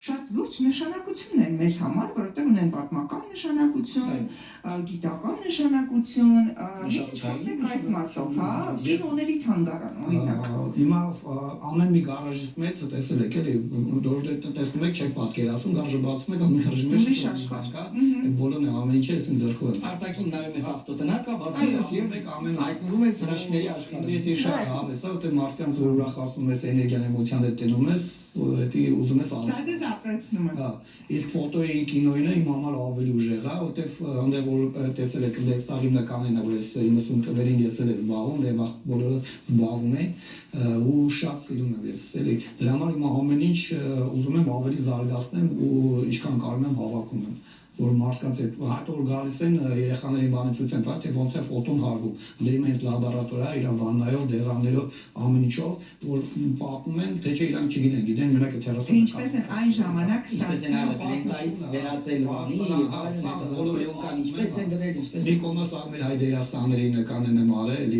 շատ լուրջ նշանակություն են մեզ համար, որովհետև ունեն պատմական նշանակություն, գիտական նշանակություն, խոսենք այս մասով, հա, կինոների թանգարան, օրինակ։ Հիմա ամեն մի գարաժիստ մեծ տեսել եք էլի, որտեղ տեսնում եք, չեք պատկերացնում, գարաժը բացում եք, ամեն գարաժի մեջ ուրիշ աշխարհ կա, բոլորն է, ամեն ինչը էսին ձեռքում է։ Արտաքին նայում ես ավտոտնակը, բացում ես եւ հայտնվում ես հրաշքների աշխարհում։ Դե շատ հավես է, որտեղ մարդկանց ուրախացնում ես, էներգիան, էմոցիան դնում ես, դա ուզում ես Դա դες ապրեցնում է։ Հա, իսկ ֆոտոյի կինոյինը իմ համար ավելի ուժեղ է, որտեվ այնտեղ որ տեսել եք դες սա հիմնականն է, որ ես 90 թվերին ես էլ զբաղվում, դե վաղ բոլորը զբաղվում էին ու շատ սիրում եմ ես, էլի դրա համար իմ ամեն ինչ ուզում եմ ավելի զարգացնեմ ու ինչքան կարող եմ հավաքում եմ որ մարդկանց հետ հայտ որ գալիս են երեխաներին բանի ցույց են տա թե ոնց է ֆոտոն հարվում դե իմ այս լաբորատորիա իր վաննայով դեղաններով ամեն ինչով որ պատմում են թե չէ իրանք չգիտեն գիտեն մենակ այդ հեռացողը Ինչպես են այն ժամանակ Ինչպես են արել լենտայից վերածել բանի եւ այլն, բոլորը կան ինչպես են դրել, ինչպես Նիկոմոս Աղմեր հայ դերասանների նկանեն եմ արել